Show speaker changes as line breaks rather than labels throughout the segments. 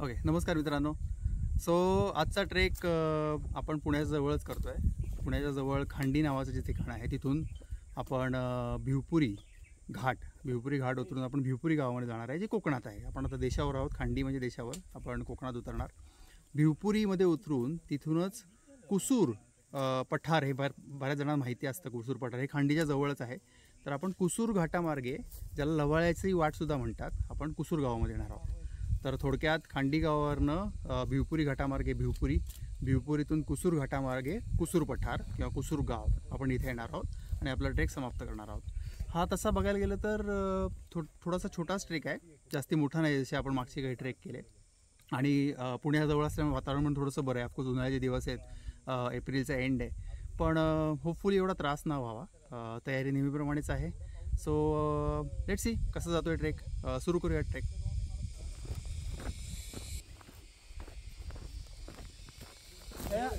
Okay, नमस्कार मित्रांनो. So आजचा ट्रेक आपण पुण्याच्या जवळच करतो आहे. पुण्याच्या जवळ खांडी नावाचं जे ठिकाण आहे तिथून आपण भिवपुरी घाट उतरून आपण भिवपुरी गावामध्ये जाणार आहे, जे कोकणात आहे. आपण आता देशावर आहोत, खांडी म्हणजे देशावर, आपण कोकणात उतरणार. भिवपुरीमध्ये उतरून तिथूनच कुसूर पठार, हे बऱ्याच जणांना माहिती असतं. कुसूर पठार हे खांडीच्या जवळच आहे. तर आपण कुसूर घाटामार्गे, ज्याला लवाळ्याची वाटसुद्धा म्हणतात, आपण कुसूर गावामध्ये येणार आहोत. तर थोडक्यात खांडी गावावरनं भिवपुरी घाटामार्गे भिवपुरीतून कुसूर घाटामार्गे कुसूर पठार किंवा कुसूर गाव आपण इथे येणार आहोत आणि आपला ट्रेक समाप्त करणार आहोत. हा तसा बघायला गेलं तर थोडासा छोटाच ट्रेक आहे, जास्ती मोठा नाही जसे आपण मागचे काही ट्रेक केले. आणि पुण्याजवळ असल्यामुळे वातावरण पण थोडंसं बरं आहे. ऑफकोर्स उन्हाळ्याचे दिवस आहेत, एप्रिलचा एंड आहे, पण होपफुली एवढा त्रास न व्हावा. तयारी नेहमीप्रमाणेच आहे. सो लेट्स सी कसं जातो आहे ट्रेक. सुरू करूया ट्रेक.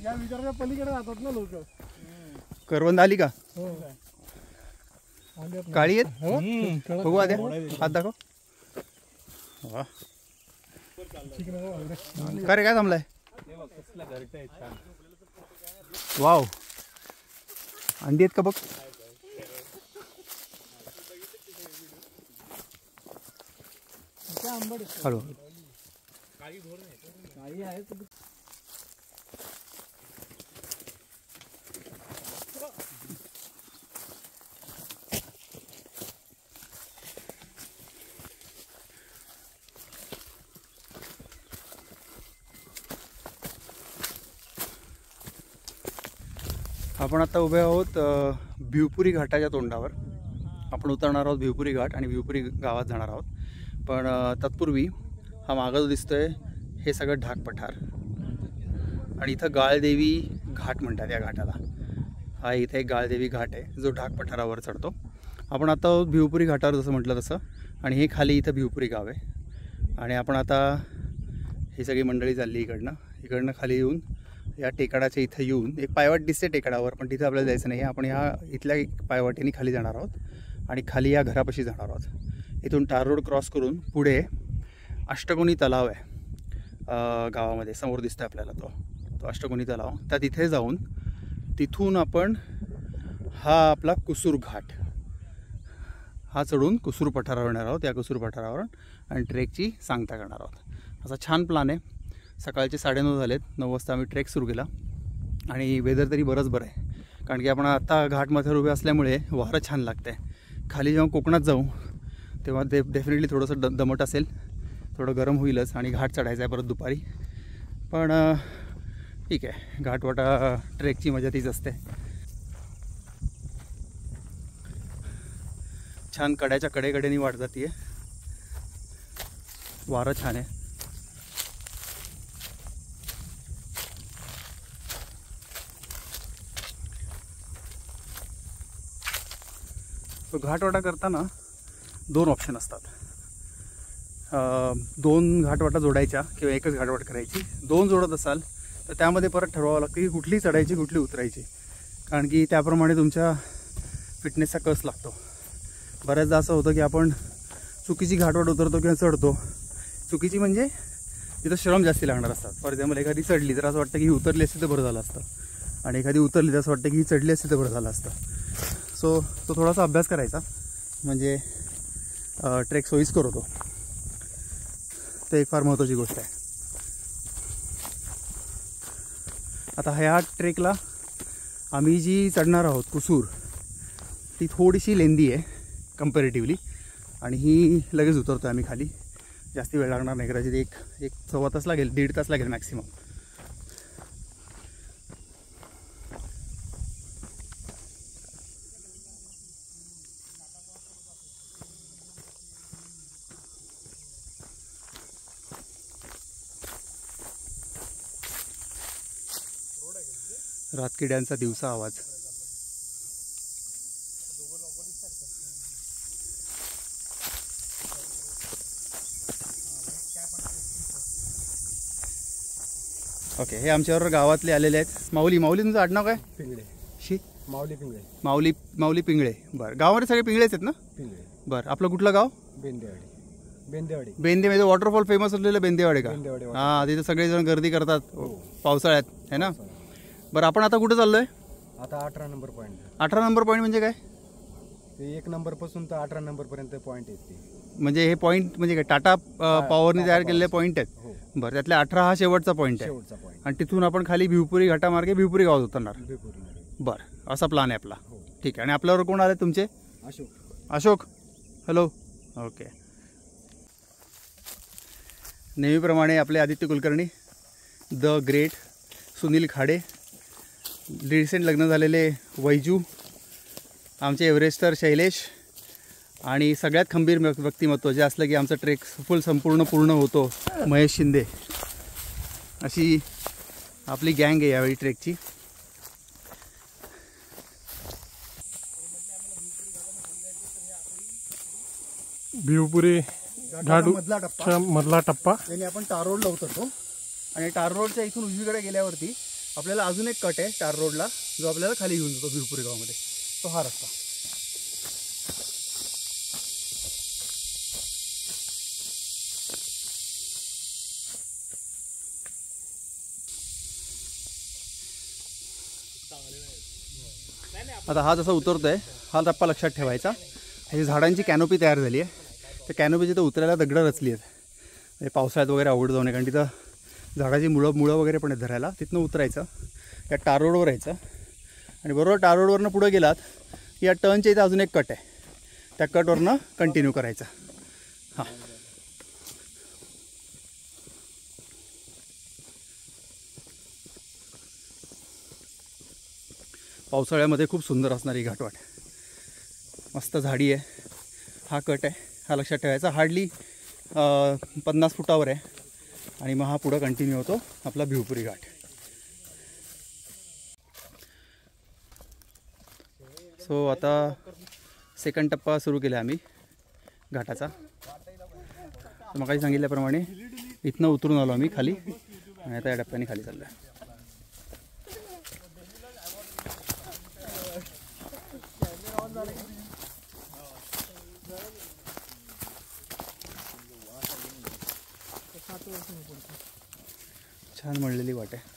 या विचाराच्या पलीकडे जातात ना लोक.
करवंद आली का? काळी आहेत. बघू आद्या, हात दाखव. वा, का रे, काय थांबलाय? वाव, अंडी आहेत का बघ. हॅलो, आपण आता उभे आहोत भिवपुरी घाटाच्या तोंडावर. आपण उतरणार आहोत भिवपुरी घाट आणि भिवपुरी गावात जाणार आहोत. पण तत्पूर्वी हा मागं जो दिसतोय हे सगळं ढाक पठार, आणि इथं गाळदेवी घाट म्हणतात या घाटाला. हा इथे एक गाळदेवी घाट आहे जो ढाक पठारावर चढतो. आपण आता भिवपुरी घाटावर जसं म्हटलं तसं, आणि हे खाली इथं भिवपुरी गाव आहे. आणि आपण आता ही सगळी मंडळी चालली इकडनं खाली येऊन या टेकाडाच्या इथं येऊन एक पायवाट दिसते टेकाडावर, पण तिथे आपल्याला जायचं नाही. आपण ह्या इथल्या पायवाटेने खाली जाणार आहोत आणि खाली या घरापाशी जाणार आहोत. इथून टार रोड क्रॉस करून पुढे अष्टकोनी तलाव आहे गावामध्ये, समोर दिसतो आपल्याला तो अष्टकोनी तलाव. त्या तिथे जाऊन तिथून आपण हा आपला कुसूर घाट हा चढून कुसूर पठारावर येणार आहोत. या कुसूर पठारावर आणि ट्रेकची सांगता करणार आहोत. असा छान प्लॅन आहे. सकाळचे 9:30 झालेत. 9 वाजता आम्ही ट्रेक सुरू केला आणि वेदर तरी बरंच बरं आहे, कारण की आपण आता घाटमध्ये उभे असल्यामुळे वारं छान लागतं आहे. खाली जेव्हा कोकणात जाऊ तेव्हा डेफिनेटली थोडंसं दमट असेल, थोडं गरम होईलच, आणि घाट चढायचं आहे परत दुपारी. पण ठीक आहे, घाटवाटा ट्रेकची मजा तीच असते. छान कड्याच्या कडेकडेनी वाट जाते, वारं छान आहे. तो घाटवाटा करताना 2 ऑप्शन असतात. 2 घाटवाटा जोडायच्या किंवा एकच घाटवाट करायची. 2 जोडत असाल तर त्यामध्ये परत ठरवावं लागतं की कुठली चढायची कुठली उतरायची, कारण की त्याप्रमाणे तुमच्या फिटनेसचा कस लागतो. बऱ्याचदा असं होतं की आपण चुकीची घाटवाट उतरतो किंवा चढतो. चुकीची म्हणजे तिथं श्रम जास्ती लागणार असतात. फॉर एक्झाम्पल एखादी चढली तर असं वाटतं की ही उतरली असती तर बरं झालं असतं, आणि एखादी उतरली तर असं वाटतं की ही चढली असती तर बरं झालं असतं. सो तो थोडासा अभ्यास करायचा, म्हणजे ट्रेक सोयीस्कर होतो. ते एक फार महत्त्वाची गोष्ट आहे. आता ह्या ट्रेकला आम्ही जी चढणार आहोत कुसूर, ती थोडीशी लेंदी आहे कम्पॅरेटिव्हली, आणि ही लगेच उतरतो आम्ही खाली. जास्ती वेळ लागणार नाही, कदाचित एक 1.25 तास लागेल, 1.5 तास लागेल मॅक्सिमम. रातकिड्यांचा दिवसा आवाज. ओके, हे आमच्यावर गावातले आलेले आहेत. माऊली तुमचं आडनाव काय?
पिंगळे.
शी,
माऊली पिंगळे.
माऊली पिंगळे. बरं, गावामध्ये सगळे पिंगळेच आहेत ना?
पिंगळे.
बरं, आपलं कुठलं गाव?
बेंदेवाडी. बेंदेवाडी.
बेंदेमध्ये वॉटरफॉल फेमस असलेलं बेंदेवाडी का?
बेंदेवाडी
हां, तिथे सगळेजण गर्दी करतात पावसाळ्यात है ना. बरं, आपण आता कुठं चाललोय?
आता 18 नंबर पॉईंट.
18 नंबर पॉईंट म्हणजे काय?
ते 1 नंबर पासून तर 18 नंबर पर्यंत पॉईंट आहेत ते.
म्हणजे हे पॉईंट म्हणजे काय टाटा पॉवरने तयार केलेले पॉईंट आहेत?
हो,
बरं, त्यातल्या 18 हा शेवटचा पॉईंट आहे
शेवटचा पॉईंट.
आणि तिथून आपण खाली भिवपुरी घाटामार्गे भिवपुरी गावात उतरणार.
बेपूरनगर.
बरं, असा प्लान आहे आपला.
हो.
ठीक आहे. आणि आपल्यावर कोण आले तुमचे?
अशोक.
अशोक, हॅलो. ओके. नेहमीप्रमाणे आपले Aditya Kulkarni, the great Sunil Khade, recent लग्न झालेले वैजू, आमचे एव्हरेस्टर शैलेश आणि सगळ्यात खंबीर व्यक्तिमत्व जे असलं की आमचा ट्रेक पूर्ण होतो, महेश शिंदे. अशी आपली गँग आहे यावेळी ट्रेकची.
भिवपुरी घाट मधला टप्पा.
त्याने आपण टार रोडला उतरतो आणि टार रोडच्या इथून उजवीकडे गेल्यावरती आपल्याला अजून एक कट आहे टार रोडला, जो आपल्याला खाली घेऊन जातो भिवपुरी गावामध्ये. तो हा रस्ता. आता हा जसा उतरतोय हा टप्पा लक्षात ठेवायचा. ही झाडांची कॅनोपी तयार झाली आहे. त्या कॅनोपीची तर उतरायला दगडं रचली आहेत. म्हणजे पावसाळ्यात वगैरे अवघड जाऊ नये, कारण तिथं झाडाची मुळं वगैरे पण आहेत धरायला. तिथनं उतरायचं, या टार रोडवर यायचं आणि बरोबर टार रोडवरनं पुढं गेलात या टर्नच्या इथं अजून एक कट आहे, त्या कटवरनं कंटिन्यू करायचं. हां, पावसाळ्यामध्ये खूप सुंदर असणारी घाटवाट, मस्त झाडी आहे. हा कट आहे, हा लक्षात ठेवायचा. हार्डली 50 फुटावर आहे आणि मग हा पुढं कंटिन्यू होतो आपला भिवपुरी घाट. सो आता सेकंड टप्पा सुरू केला आम्ही घाटाचा. मग काही सांगितल्याप्रमाणे इथनं उतरून आलो आम्ही खाली आणि आता या टप्प्याने खाली चाललो आहे. छान मळलेली वाट आहे.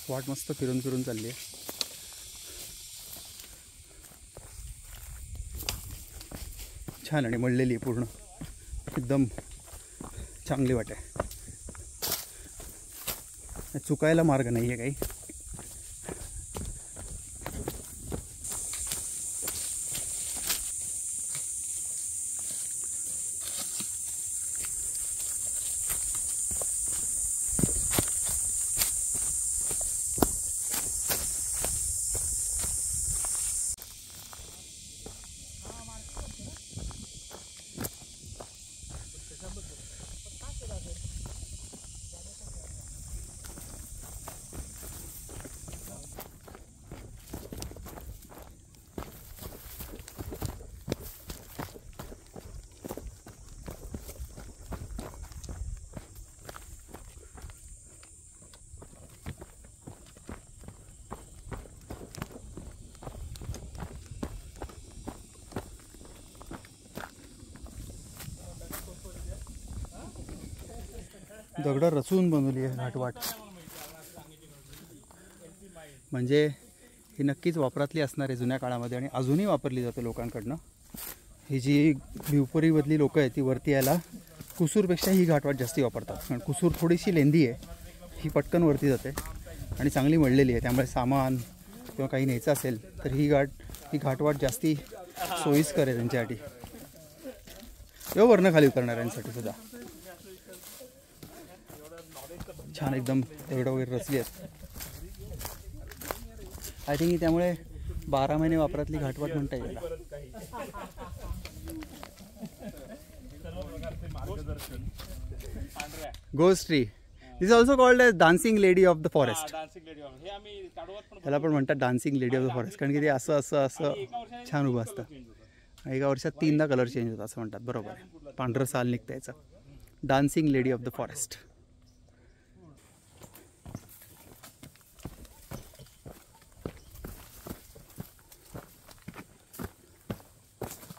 वाट मस्त फिरून फिरून चालली आहे. छान आणि मळलेली आहे पूर्ण, एकदम चांगली वाट आहे. चुकायला मार्ग नाही आहे काही. दगड रचून बनवली आहे घाटवाट. म्हणजे ही नक्कीच वापरातली असणार आहे जुन्या काळामध्ये आणि अजूनही वापरली जाते लोकांकडनं. ही जी भिवपुरीमधली लोकं आहेत ती वरती यायला कुसूरपेक्षा ही घाटवाट जास्ती वापरतात, कारण कुसूर थोडीशी लेंदी आहे, ही पटकन वरती जाते आणि चांगली मळलेली आहे. त्यामुळे सामान किंवा काही न्यायचं असेल तर ही घाटवाट जास्ती सोयीस्कर आहे त्यांच्यासाठी, किंवा वरनं खाली उतरणाऱ्यांसाठी सुद्धा. छान एकदम दगडं वगैरे रचली आहेत. आय थिंक त्यामुळे 12 महिने वापरातली घाटवाट म्हणता येईल. Ghost tree this also called as dancing lady of the forest.
Dancing lady हे आम्ही ताडोबात पण
त्याला पण म्हणतात dancing lady of the forest, कारण की ते असं असं असं
एका वर्षाने
छान उभं असतं.
change होतं.
एका वर्षात 3दा कलर चेंज होता असं म्हणतात. बरोबर, पांढरं साल निघतं याचं. Dancing lady of the forest.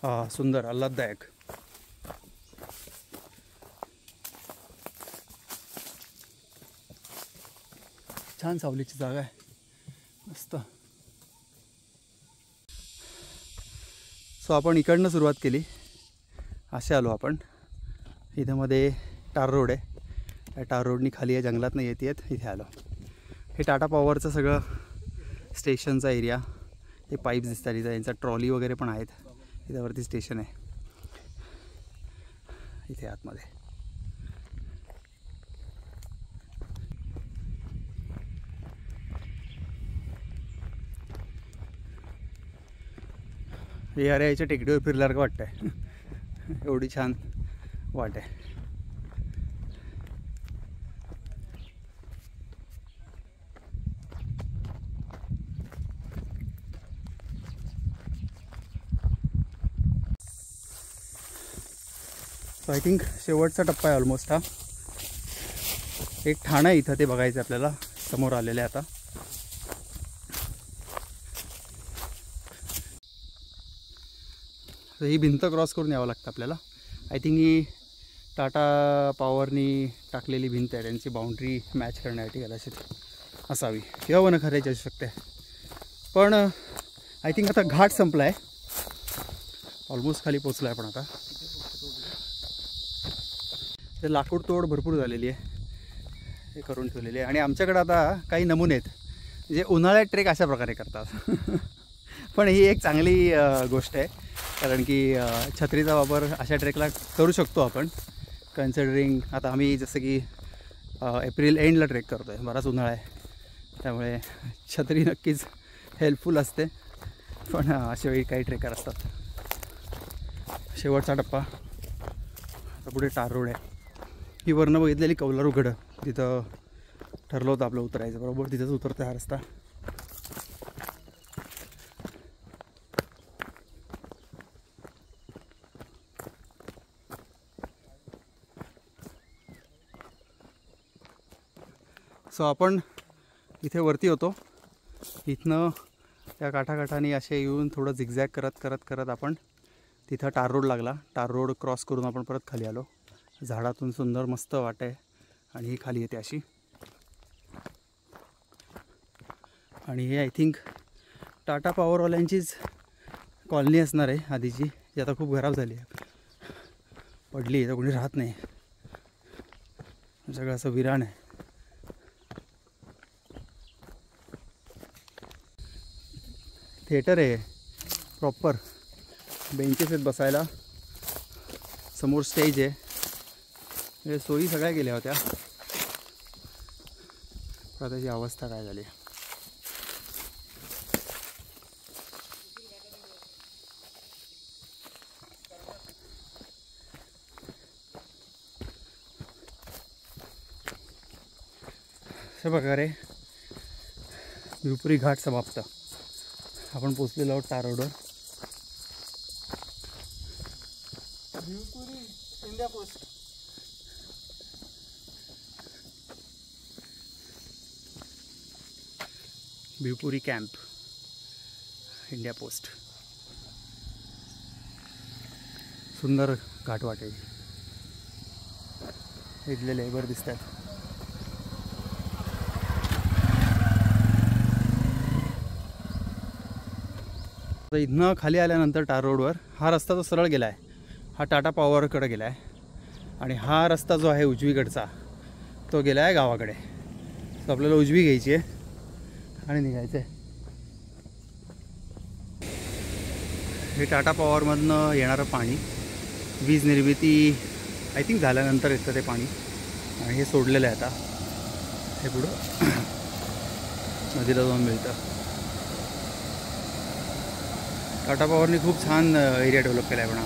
हा सुंदर आल्हाददायक. छान सावलीची जागा आहे, मस्त. सो आपण इकडनं सुरुवात केली, असे आलो आपण. इथं मध्ये टार रोड आहे, त्या टार रोडनी खाली या जंगलातनं येत इथे आलो. हे टाटा पॉवरचं सगळं स्टेशनचा एरिया. हे पाईप्स दिसतात इथं, यांचा ट्रॉली वगैरे पण आहेत. इथं स्टेशन आहे इथे आतमध्ये. हे अरे याच्या टेकडीवर फिरल्यासारखं वाटतंय. एवढी छान वाट आहे. सो आय थिंक शेवटचा टप्पा आहे ऑलमोस्ट हा. एक ठाणं आहे इथं, ते बघायचं आपल्याला. समोर आलेलं आहे आता. तर ही भिंत क्रॉस करून यावं लागतं आपल्याला. आय थिंक ही टाटा पॉवरनी टाकलेली भिंत आहे, त्यांची बाउंड्री मॅच करण्यासाठी कदाचित असावी, किंवा वन खऱ्याची असू शकते. पण आय थिंक आता घाट संपला आहे, ऑलमोस्ट खाली पोचला आहे. पण आता ते लाकूड तोड भरपूर झालेली आहे, हे करून ठेवलेली आहे. आणि आमच्याकडे आता काही नमुने आहेत जे उन्हाळ्यात ट्रेक अशा प्रकारे करतात. पण ही एक चांगली गोष्ट आहे, कारण की छत्रीचा वापर अशा ट्रेकला करू शकतो आपण. कन्सिडरिंग आता आम्ही जसं की एप्रिल एंडला ट्रेक करतो आहे, बराच उन्हाळा आहे, त्यामुळे छत्री नक्कीच हेल्पफुल असते. पण अशा वेळी काही ट्रेकर असतात. शेवटचा टप्पा, आता पुढे टार रोड आहे. ही वरनं बघितलेली कौलारू गडं, तिथं ठरलं होतं आपलं उतरायचं, बरोबर तिथंच उतरतो हा रस्ता. सो आपण इथे वरती होतो. इथनं त्या काठाकाठाने असे येऊन थोडं झिगझॅग करत करत करत आपण तिथं टार रोड लागला. टार रोड क्रॉस करून आपण परत खाली आलो. झाडातून सुंदर मस्त वाट आहे आणि ही खाली येते अशी. आणि हे आय थिंक टाटा पॉवरवाल्यांचीच कॉलनी असणार आहे आधीची, जी आता खूप खराब झाली आहे, पडली आहे, तर कोणी राहत नाही, सगळं असं विराण आहे. थिएटर आहे प्रॉपर, बेंचेस आहेत बसायला, समोर स्टेज आहे. हे सोयी सगळ्या गेल्या होत्या, आता त्याची अवस्था काय झाली. अशा प्रकारे भिवपुरी घाट समाप्त. आपण पोचलेलो आहोत टार रोडवर.
Bhivpuri India post.
Bhivpuri camp, India post. सुंदर घाट वाटेल. इथले लेबर दिसत आहेत. इथनं खाली आल्यानंतर टार रोडवर हा रस्ता जो सरळ गेला आहे, हा टाटा पॉवरकडे गेला आहे. आणि हा रस्ता जो आहे उजवीकडचा, तो गेला आहे गावाकडे. तर आपल्याला उजवी घ्यायची आहे आणि निघायचं आहे. हे टाटा पॉवरमधनं येणारं पाणी, वीज निर्मिती आय थिंक झाल्यानंतर येतं ते पाणी, आणि हे सोडलेलं आहे आता. हे पुढं नदीला जाऊन मिळतं. टाटा पॉवरने खूप छान एरिया डेव्हलप केला आहे. पण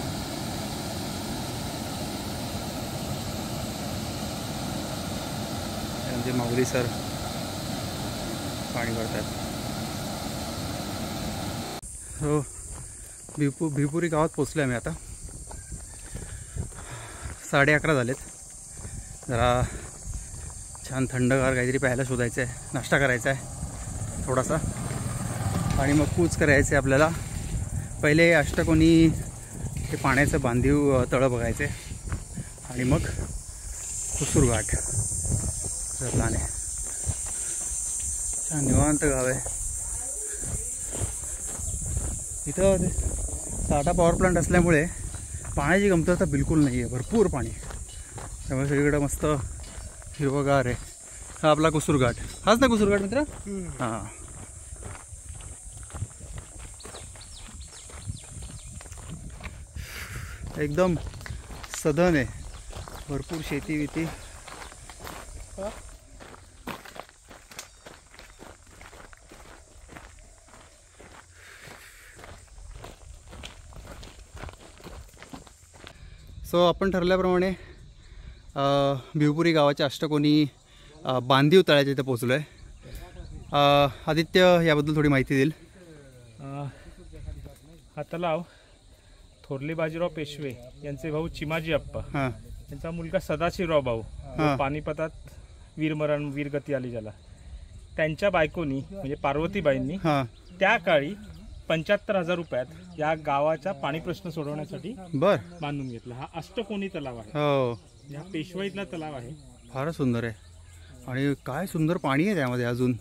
आमचे माऊली सर पाणी भरतात. हो, भिवपुरी गावात पोचलो आम्ही आता. 11:30 झालेत. जरा छान थंडगार काहीतरी प्यायला शोधायचं आहे, नाश्ता करायचा आहे थोडासा, आणि मग कूच करायचं आहे आपल्याला. पहिले अष्टकोनी हे पाण्याचं बांधीव तळं बघायचं आहे आणि मग कुसूर घाट प्लॅन आहे. छान निवांत गाव आहे. इथं टाटा पॉवर प्लांट असल्यामुळे पाण्याची कमतरता बिलकुल नाही आहे, भरपूर पाणी. त्यामुळे सगळीकडे मस्त हिरवगार आहे. हा आपला कुसूर घाट, हाच ना कुसूर घाट मित्र? हां. एकदम सधन आहे, भरपूर शेती विती. सो आपण ठरल्याप्रमाणे भिवपुरी गावाच्या अष्टकोनी बांधीव तळ्याच्या इथे पोचलो आहे. आदित्य याबद्दल थोडी माहिती देईल.
हा तलाव थोरले बाजीराव पेशवे यांचे भाऊ चिमाजी अप्पा,
हां,
त्यांचा मुलगा सदाशिवराव भाऊ, पानिपतात वीरमरण वीरगती आली ज्याला, त्यांच्या बायकोनी म्हणजे पार्वतीबाईंनी
हां,
त्या काळी 75,000 रुपयात या गावाचा पाणी प्रश्न सोडवण्यासाठी बांधून घेतला. हा अष्टकोनी तलाव आहे.
हो,
हा पेशवाईतला तलाव आहे.
फारच सुंदर आहे आणि काय सुंदर पाणी आहे त्यामध्ये. अजून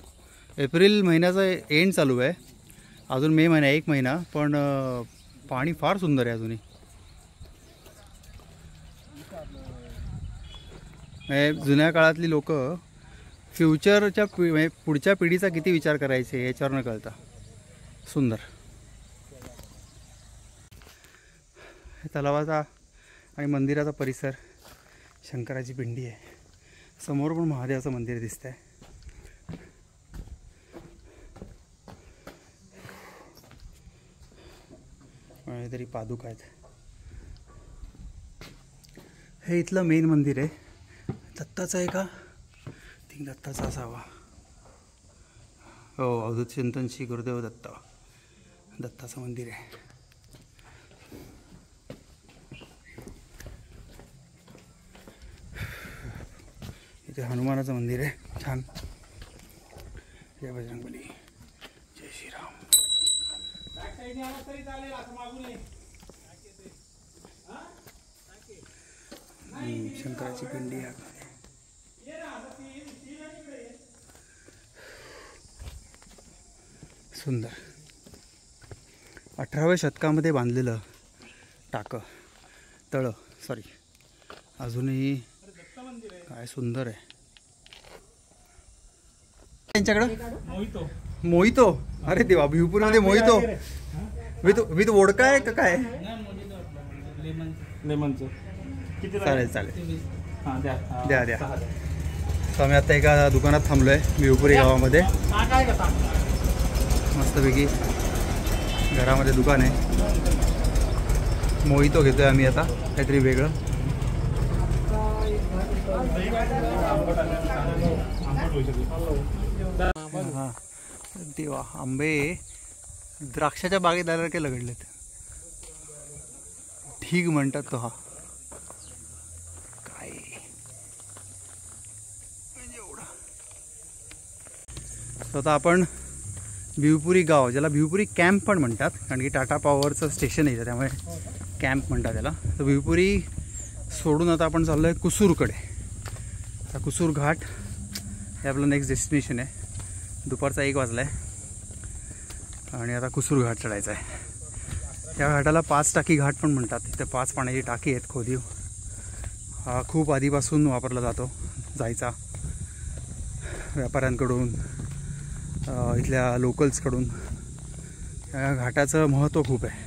एप्रिल महिन्याचा एंड चालू आहे, अजून मे महिना 1 महिना, पण पाणी फार सुंदर आहे अजूनही. जुन्या काळातली लोक फ्युचरच्या पुढच्या पिढीचा किती विचार करायचे याच्यावरनं कळतं. सुंदर तलावाचा आणि मंदिराचा परिसर. शंकराची पिंडी आहे समोर, पण महादेवाचं मंदिर दिसतंय. तरी पादुका आहेत. हे इथलं मेन मंदिर आहे. दत्ताचं आहे का? थिंक दत्ताचा असावा. हो, अवधूत चिंतन श्री गुरुदेव दत्ताचं मंदिर आहे. इथे हनुमानाचं मंदिर आहे छान. जय बजरंगबली, जय श्रीराम. शंकराची पिंडी आहे. सुंदर 18व्या शतकामध्ये बांधलेलं तळं अजूनही काय सुंदर आहे. त्यांच्याकडं मोहितो. अरे देवा, भिवपुरीमध्ये मोहितो विथ वोडका आहे का काय?
लेमनचं
चालेल. द्या. तर आम्ही आता एका दुकानात थांबलो आहे भिवपुरी गावामध्ये. मस्तपैकी घरामध्ये दुकान आहे. मोहितो घेतोय आम्ही आता, काहीतरी वेगळं. हां देवा, आंबे द्राक्षाच्या बागेत आल्यासारखे लगडलेत. ढीग म्हणतात तो. हा काय स्वतः आपण भिवपुरी गाव, ज्याला भिवपुरी कॅम्प पण म्हणतात, कारण की टाटा पॉवरचं स्टेशन आहे त्यामुळे कॅम्प म्हणतात त्याला. तर भिवपुरी सोडून आता आपण चाललो आहे कुसूरकडे. आता कुसूर घाट हे आपलं नेक्स्ट डेस्टिनेशन आहे. दुपारचा 1 वाजला आहे आणि आता कुसूर घाट चढायचा आहे. त्या घाटाला 5 टाकी घाट पण म्हणतात. तिथे 5 पाण्याची टाकी आहेत खोदीव. हा खूप आधीपासून वापरला जायचा व्यापाऱ्यांकडून, इथल्या लोकल्सकडून. या घाटाचं महत्त्व खूप आहे.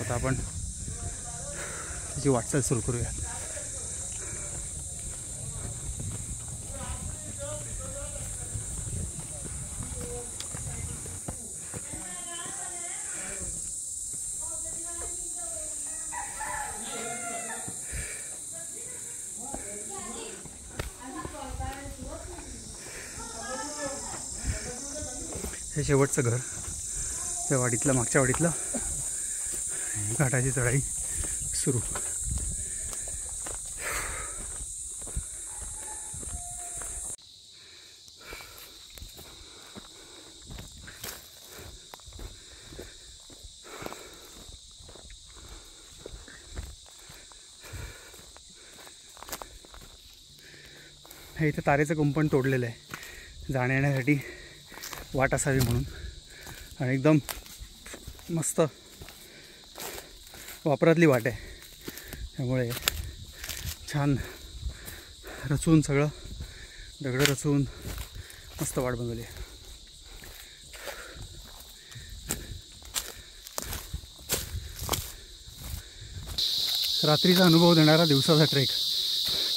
आता आपण त्याची वाटचाल सुरू करूया. हे शेवटचं घर त्या वाडीतलं, मागच्या वाडीतलं. घाटाची चढाई सुरू. हे इथं तारेचं कुंपण तोडलेलं आहे जाण्या येण्यासाठी वाट असावी म्हणून, आणि एकदम मस्त वापरातली वाट आहे. त्यामुळे छान रचून सगळं दगडं रचून मस्त वाट बनवली आहे. रात्रीचा अनुभव देणारा दिवसाचा ट्रेक,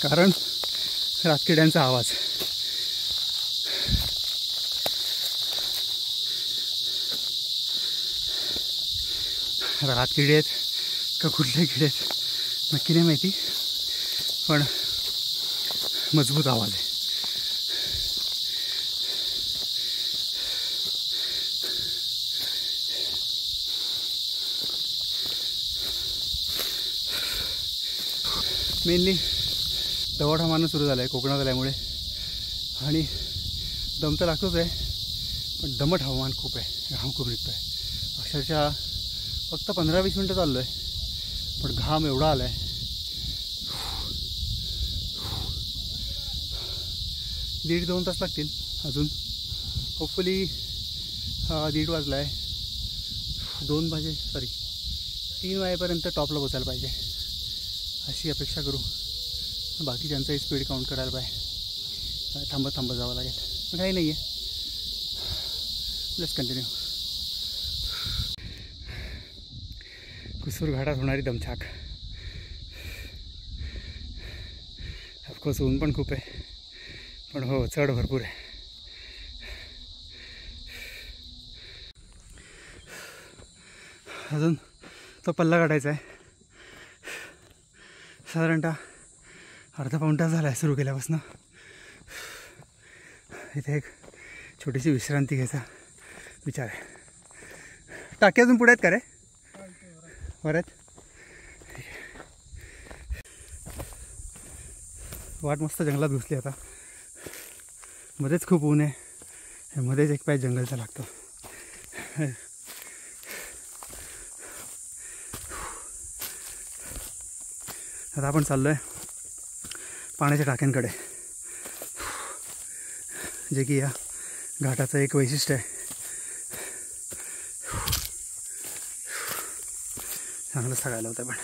कारण रातकिड्यांचा आवाज. रातकिडे आहेत का कुठले किडे आहेत नक्की नाही माहिती, पण मजबूत आवाज आहे. मेनली दवाड हवामान सुरू झालं आहे कोकणात आल्यामुळे, आणि दम तर लागतोच आहे, पण दमट हवामान खूप आहे. घाम खूप निघतो आहे. अक्षरशः फक्त 15-20 मिनटं चाललो आहे, पण घाम एवढा आला आहे. 1.5-2 तास लागतील अजून. होपफुली 1:30 वाजला आहे, 3 वाजेपर्यंत टॉपला पोचायला पाहिजे अशी अपेक्षा करू. बाकीच्यांचाही स्पीड काउंट करायला पाहिजे. थांबत जावं लागेल, पण काही नाही आहे. Let's continue. कुसूर घाटात होणारी दमछाक. ऑफकोर्स ऊन पण खूप आहे, पण हो चढ भरपूर आहे. अजून तो पल्ला काढायचा आहे. साधारणतः अर्धा पाऊण तास झाला आहे सुरू केल्यापासून. इथे एक छोटीशी विश्रांती घ्यायचा विचार आहे. टाकी अजून पुढे आहेत का रे? वर आहेत. वाट मस्त जंगलात घुसली आता. मध्येच खूप ऊन आहे, मध्येच एक पाय जंगलचा लागतो. आता आपण चाललो आहे पाण्याच्या टाक्यांकडे, जे की या घाटाचं एक वैशिष्ट्य आहे. चांगलं सगळ्याला होतं पण.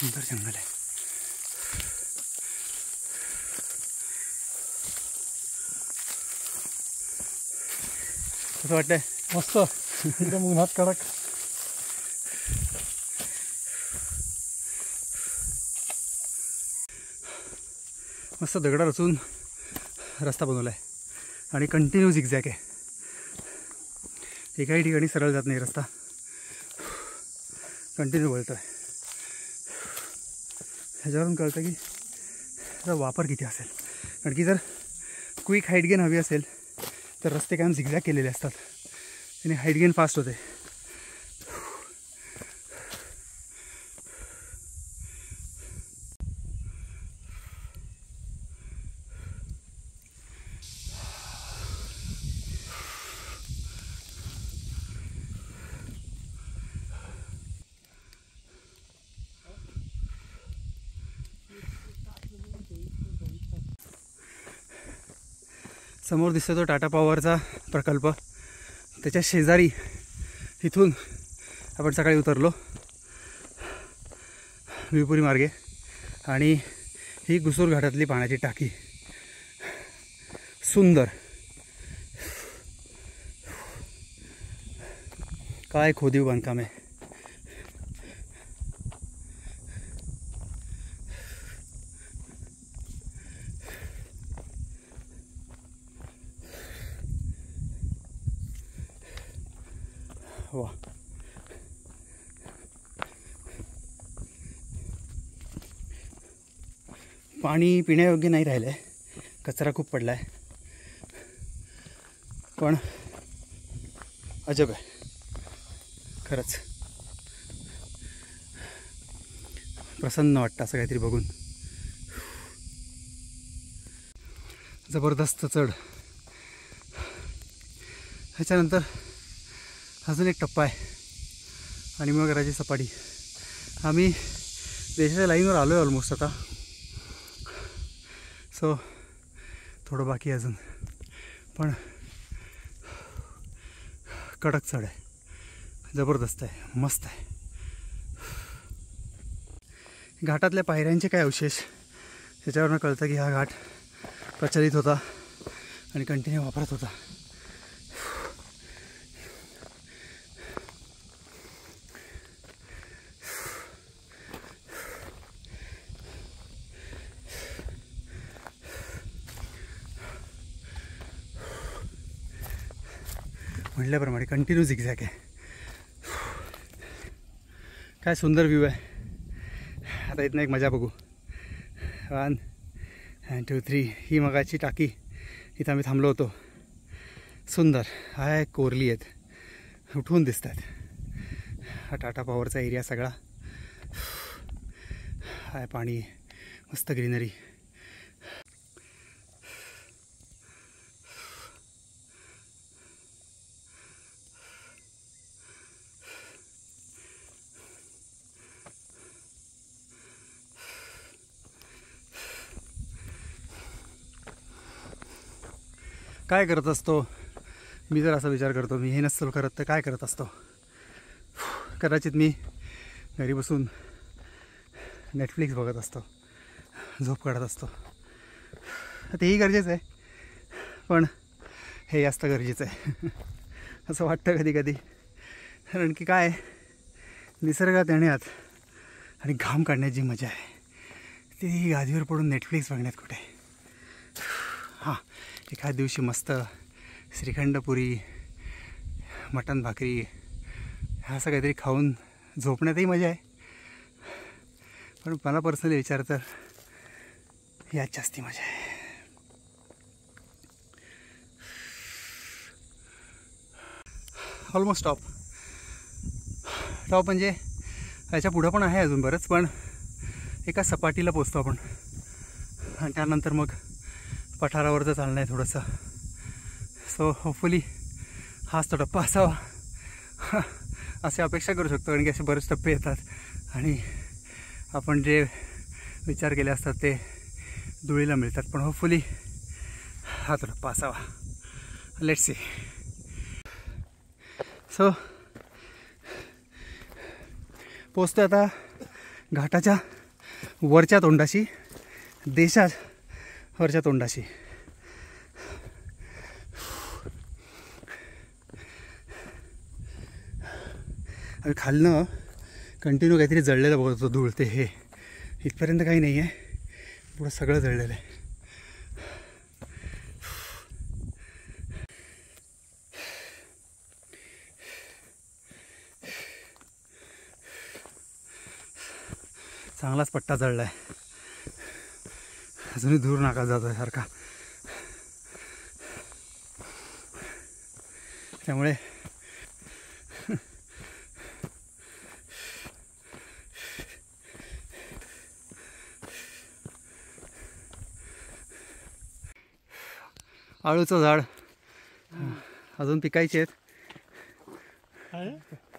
सुंदर जंगल आहे. कसं वाटतंय?
मस्त, एकदम उन्हात कडक.
मस्त दगडा रचून रस्ता बनवला आहे आणि कंटिन्यू झिगझॅग आहे. एकाही ठिकाणी सरळ जात नाही रस्ता, कंटिन्यू वळतो आहे. ह्याच्यावरून कळतं की त्याचा वापर किती असेल. कारण की जर क्विक हाईट गेन हवी असेल तर रस्ते कायम झिगझॅग केलेले असतात, त्याने हाईट गेन फास्ट होते. समोर दिसतो तो टाटा पॉवरचा प्रकल्प. त्याच्या शेजारी इथून आपण सकाळी उतरलो भिवपुरी मार्गे, आणि ही गुसूर घाटातली पाण्याची टाकी. सुंदर. काय खोदीव बांधकाम आहे. वा, पाणी पिण्यायोग्य नाही राहिलं आहे, कचरा खूप पडला आहे, पण अजब आहे खरंच. प्रसन्न वाटतं असं काहीतरी बघून. जबरदस्त चढ. ह्याच्यानंतर अजून एक टप्पा आहे आणि मग राजी सपाटी. आम्ही देशाच्या लाईनवर आलो आहे ऑलमोस्ट आता. सो थोडं बाकी अजून, पण कडक चढ आहे, जबरदस्त आहे, मस्त आहे. घाटातल्या पायऱ्यांचे काय अवशेष त्याच्यावरनं कळतं की हा घाट प्रचलित होता आणि कंटिन्यू वापरत होता. म्हटल्याप्रमाणे कंटिन्यू झिगझॅग आहे. काय सुंदर व्ह्यू आहे. आता इथनं एक मजा बघू. 1 2 3. ही मगाची टाकी, इथं आम्ही थांबलो होतो. सुंदर हाय, कोरली आहेत, उठून दिसत आहेत. हा टाटा पॉवरचा एरिया सगळा हाय, पाणी, मस्त ग्रीनरी. काय करत असतो मी, जर असा विचार करतो, मी हे नसतो करत तर काय करत असतो. कदाचित मी घरी बसून नेटफ्लिक्स बघत असतो, झोप काढत असतो. तेही गरजेचं आहे, पण हे जास्त गरजेचं आहे असं वाटतं कधी कधी. कारण की काय, निसर्गात येण्यात आणि घाम काढण्याची जी मजा आहे ती गादीवर पडून नेटफ्लिक्स बघण्यात कुठे. हां, एखाद दिवशी मस्त श्रीखंडपुरी, मटण भाकरी असं काहीतरी खाऊन झोपण्यातही मजा आहे. पण मला पर्सनली विचार तर यात जास्ती मजा आहे. ऑलमोस्ट टॉप म्हणजे याच्या पुढं पण आहे अजून बरंच, पण एका सपाटीला पोचतो आपण आणि त्यानंतर मग पठारावरचं चालणं आहे थोडंसं. सो होपफुली हाच तो टप्पा असावा असे अपेक्षा करू शकतो, कारण की असे बरेच टप्पे येतात आणि आपण जे विचार केले असतात ते धुळीला मिळतात. पण होपफुली हा तो टप्पा असावा. Let's see. सो पोचतो आता घाटाच्या वरच्या तोंडाशी, देशावरच्या तोंडाशी. आणि खालनं कंटिन्यू काहीतरी जळलेलं बघत होतो, धूळ. ते हे इथपर्यंत काही नाही आहे, पुढं सगळं जळलेलं आहे. चांगलाच पट्टा जळला आहे, अजूनही दूर नाका जातो आहे सारखा. त्यामुळे आळूचं झाड अजून पिकायचे आहेत.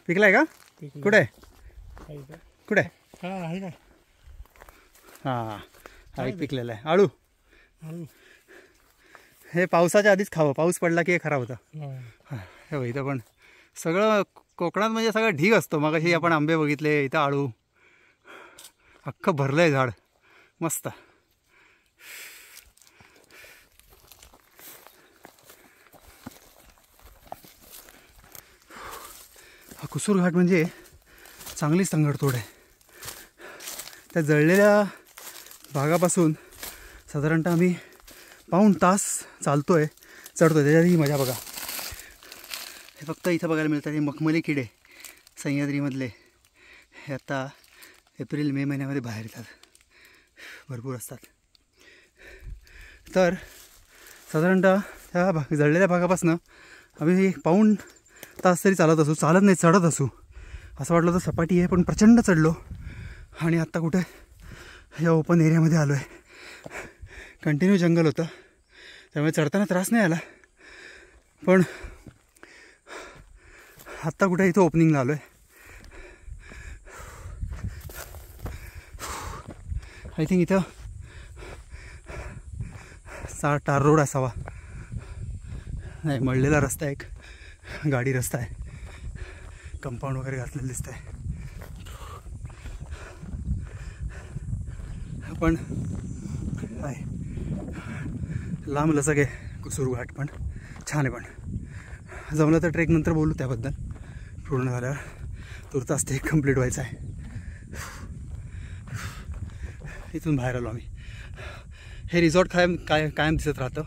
पिकलाय का? कुठे कुठे?
आहे काय?
हां, हा एक पिकलेला आहे आळू. हे पावसाच्या आधीच खावं, पाऊस पडला की हे खराब होतं. हे बघ, इथं पण सगळं कोकणात म्हणजे सगळं ढीग असतो. मग हे आपण आंबे बघितले, इथं आळू अख्खं भरलं आहे झाड, मस्त. हा कुसूर घाट म्हणजे चांगलीच संगडतोड आहे. त्या जळलेल्या भागापासून साधारणतः आम्ही पाऊण तास चालतो आहे, चढतो आहे. त्याच्यात ही मजा बघा. हे फक्त इथं बघायला मिळतात हे मखमली किडे सह्याद्रीमधले. हे आता एप्रिल मे महिन्यामध्ये बाहेर येतात, भरपूर असतात. तर साधारणतः त्या जळलेल्या भागापासून आम्ही पाऊण तास तरी चालत असू, चालत नाही चढत असू. असं वाटलं तर सपाटी आहे, पण प्रचंड चढलो. आणि आत्ता कुठे या ओपन एरियामध्ये आलो आहे. कंटिन्यू जंगल होतं, त्यामुळे चढताना त्रास नाही आला. पण आत्ता कुठे इथं ओपनिंगला आलो आहे. आय थिंक इथं टार रोड असावा. नाही, मळलेला रस्ता, एक गाडी रस्ता आहे. कंपाऊंड वगैरे घातलेलं दिसत आहे. पण आहे लांब लचक आहे कुसूर घाट, पण छान आहे. पण जमलं तर ट्रेक नंतर बोलू त्याबद्दल. पूर्ण झाल्यावर तुर्तास ते कंप्लीट व्हायचं आहे. इथून बाहेर आलो आम्ही. हे रिसॉर्ट कायम दिसत राहतं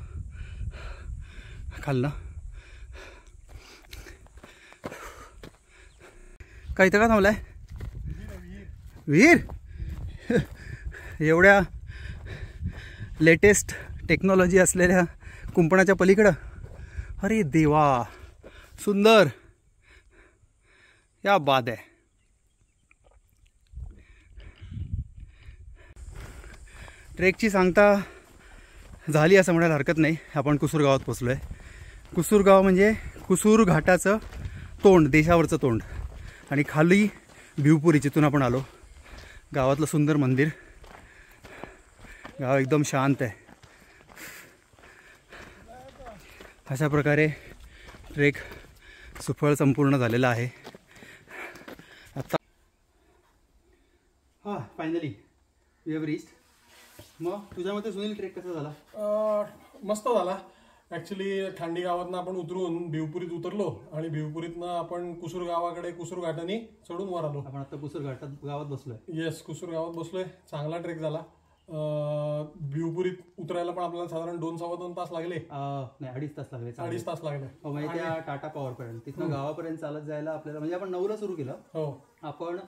खालनं. काय इथं का थांबलाय? विहीर. एवढ्या लेटेस्ट टेक्नॉलॉजी असलेल्या कुंपणाच्या पलीकडं. अरे देवा, सुंदर, या बात आहे. ट्रेकची सांगता झाली असं म्हणायला हरकत नाही. आपण कुसूर गावात पोचलो आहे. कुसूर गाव म्हणजे कुसूर घाटाचं तोंड, देशावरचं तोंड. आणि खाली भिवपुरी, जिथून आपण आलो. गावातलं सुंदर मंदिर. गाव एकदम शांत आहे. अशा प्रकारे ट्रेक सुफळ संपूर्ण झालेला आहे. आता हां, फायनली वी हॅव रीच्ड. मग तुझ्या मते सुनील, ट्रेक कसा झाला?
मस्त झाला. ॲक्च्युली ठांडी गावातनं आपण उतरून भिवपुरीत उतरलो आणि भिवपुरीतनं आपण कुसूर गावाकडे कुसूर घाटाने चढून वर आलो.
आपण आता कुसूर गावात बसलोय.
येस, कुसूर गावात बसलोय. चांगला ट्रेक झाला. भिवपुरीत उतरायला पण आपल्याला साधारण 2-2.25 तास लागले.
नाही, 2.5 तास लागले.
2.5 तास लागले.
म्हणजे त्या टाटा पॉवर पर्यंत, तिथनं गावापर्यंत चालत जायला आपल्याला, म्हणजे आपण 9ला सुरू केलं.
हो,
आपण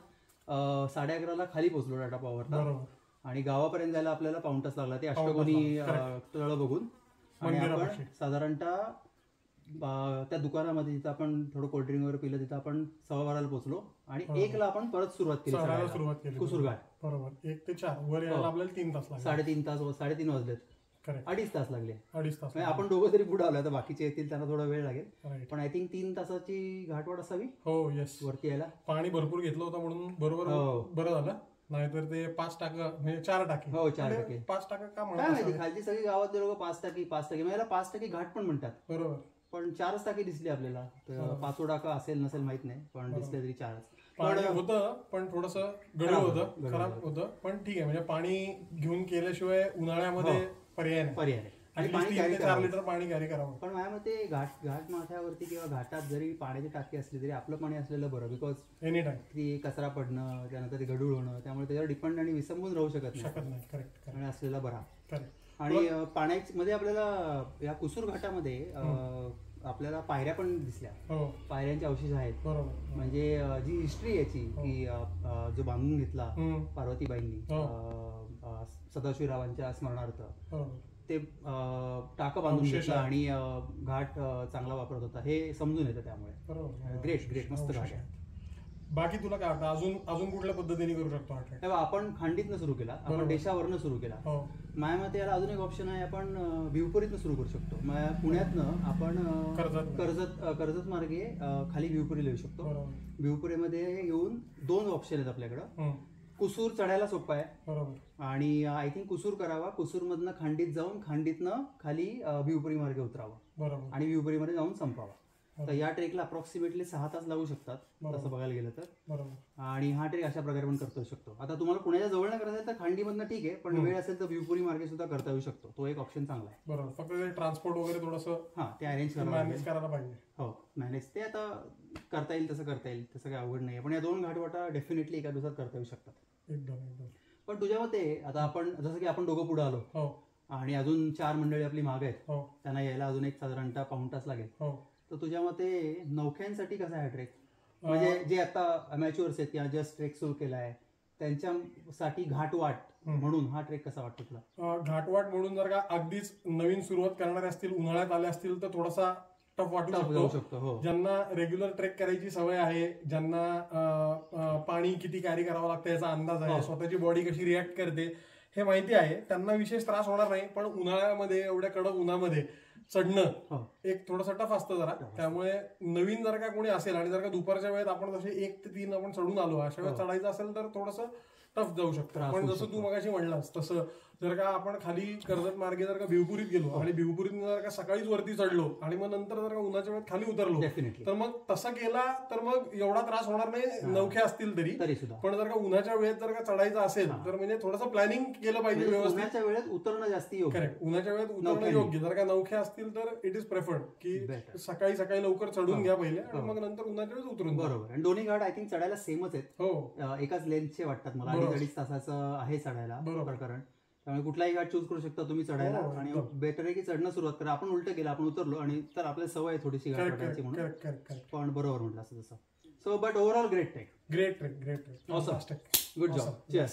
11:30ला खाली पोहोचलो टाटा पॉवरला.
बरोबर.
आणि गावापर्यंत जायला आपल्याला पाऊण तास लागला, ते अष्टकोनी तळ बघून. आणि आपण साधारणतः त्या दुकानामध्ये, जिथं आपण थोडं कोल्ड्रिंक वगैरे पिलं, तिथं आपण 12:15ला पोहोचलो. आणि 1ला आपण परत सुरुवात केली कुसूर घाट.
बरोबर. 1 ते 4 वर यायला आपल्याला 3 तास लागले.
3:30 वाजलेत.
2.5
तास लागले.
2.5 तास.
आपण दोघं तरी पुढे आलो. आता बाकीचे येतील, त्यांना थोडा वेळ लागेल. पण आय थिंक 3 तासाची घाटवाट असावी.
हो, येस.
वरती यायला
पाणी भरपूर घेतलं होतं म्हणून बरोबर बरं झालं. नाहीतर ते 5 टाकं म्हणजे 4 टाके.
हो, 4 टाके.
5 टाका का
काय माहिती, खालची सगळी गावातले लोक 5 टाकी मला 5 टाकी घाट पण म्हणतात.
बरोबर.
पण 4च टाकी दिसली आपल्याला. 5 टाका असेल नसेल माहित नाही, पण दिसले तरी 4च.
पाणी होतं, पण थोडस गढूळ होतं, खराब होतं. पण ठीक आहे, म्हणजे पाणी घेऊन केल्याशिवाय उन्हाळ्यामध्ये पर्याय नाही. 4 लिटर पाणी कॅरी करावं.
पण माझ्या मते घाट माथ्यावरती किंवा घाटात जरी पाण्याची टाकी असली तरी आपलं पाणी असलेलं बरं. बिकॉज
एनी टाइम
ती कचरा पडणं, त्यानंतर ते गढूळ होणं, त्यामुळे त्याच्यावर डिपेंड आणि विसंबून राहू शकत नाही.
करेक्ट.
आणि असलेला बरा. आणि पाण्यामध्ये आपल्याला या कुसूर घाटामध्ये आपल्याला पायऱ्या पण दिसल्या. पायऱ्यांचे अवशेष आहेत. म्हणजे जी हिस्ट्री याची, की जो बांधून घेतला पार्वतीबाईंनी सदाशिवरावांच्या स्मरणार्थ, ते टाकं बांधून घेतलं आणि घाट चांगला वापरत होता, हे समजून येतं. त्यामुळे ग्रेट मस्त घाट आहे.
बाकी तुला काय वाटतं, अजून कुठल्या पद्धतीने करू शकतो हा ट्रेक?
आपण खांडीतनं सुरू केला, आपण देशावरनं सुरू केला. माझ्या मते याला अजून एक ऑप्शन आहे, आपण भिवपुरीतनं सुरू करू शकतो. पुण्यातनं आपण कर्जत मार्गे खाली भिवपुरीला येऊ शकतो. भिवपुरीमध्ये येऊन 2 ऑप्शन आहेत आपल्याकडं. कुसूर चढायला सोपं आहे.
बरोबर.
आणि आय थिंक कुसूर करावा. कुसूरमधनं खांडीत जाऊन खांडीतनं खाली भिवपुरी मार्गे उतरावा.
बरोबर.
आणि भिवपुरीमध्ये जाऊन संपावा. तर या ट्रेकला अप्रॉक्सिमेटली 6 तास लागू शकतात, तसं बघायला गेलं तर.
बरोबर.
आणि हा ट्रेक अशा प्रकारे पण करता येऊ शकतो. आता तुम्हाला पुण्याच्या जवळ नाही करायचं तर खांडीमधनं ठीक आहे, पण वेळ असेल तर भिवपुरी मार्गे सुद्धा करता येऊ शकतो. तो एक ऑप्शन चांगला आहे.
बरोबर. फक्त ट्रान्सपोर्ट वगैरे थोडंसं
ते अरेंज
करायला पाहिजे.
हो, मॅनेज ते आता करता येईल, तसं करता येईल, तसं काही अवघड नाही. पण या 2 घाटवाटा डेफिनेटली एका दिवसात करता येऊ शकतात.
एकदम.
पण तुझ्या मते आता आपण जसं की आपण दोघं पुढे आलो आणि अजून 4 मंडळी आपली माग आहेत, त्यांना यायला अजून एक साधारणतः पाऊण तास लागेल. तर तुझ्या मते नौख्यांसाठी कसा आहे ट्रेक? म्हणजे जे आता अमॅच्युअर्स आहेत किंवा जस्ट ट्रेक सुरू केला आहे, त्यांच्यासाठी घाटवाट म्हणून हा ट्रेक कसा वाटतो तुला?
घाटवाट म्हणून जर का अगदीच नवीन सुरुवात करणारे असतील, उन्हाळ्यात आले असतील तर थोडासा टफ वाटू शकतो. ज्यांना रेग्युलर ट्रेक करायची सवय आहे, ज्यांना पाणी किती कॅरी करावं लागतं याचा अंदाज आहे, स्वतःची बॉडी कशी रिॲक्ट करते हे माहिती आहे, त्यांना विशेष त्रास होणार नाही. पण उन्हाळ्यामध्ये एवढ्या कडक उन्हामध्ये चढणं एक थोडंसं टफ असतं जरा. त्यामुळे नवीन जर का कोणी असेल आणि जर का दुपारच्या वेळेत आपण जसे 1 ते 3 आपण चढून आलो, अशा वेळेस चढायचं असेल तर थोडंसं टफ जाऊ शकतं. पण जसं तू मगाशी म्हणलास तसं जर का आपण खाली कर्जत मार्गे जर का भिवपुरीत गेलो आणि भिवपुरीत जर का सकाळीच वरती चढलो आणि मग नंतर जर का उन्हाच्या वेळेत खाली उतरलो तर मग तसं केला तर मग एवढा त्रास होणार नाही, नवखे असतील तरी. पण जर का उन्हाच्या वेळेत जर का चढायचं असेल तर म्हणजे थोडंसं प्लॅनिंग केलं पाहिजे व्यवस्थित.
उन्हाच्या वेळेत उतरणं जास्त योग्य.
करेक्ट, उन्हाच्या वेळेत उतरणं योग्य. जर का नवखे असतील तर इट इज प्रेफर्ड की सकाळी सकाळी लवकर चढून घ्या पहिले आणि मग नंतर उन्हाच्या वेळेत उतरून.
बरोबर. आणि दोन्ही घाट आय थिंक चढायला सेमच आहेत.
हो,
एकाच लेंथचे वाटतात मला. 2.5 तासाचं आहे चढायला प्रकरण. त्यामुळे कुठलाही घाट चूज करू शकता तुम्ही चढायला. आणि बेटर आहे की चढणं सुरुवात करा. आपण उलट केलं, आपण उतरलो आणि तर आपल्याला सवय आहे थोडीशी घाट चढायची म्हणून. पण बरोबर म्हटलं असं तसं. So but overall great trek.
Great trek.
Good job. Cheers.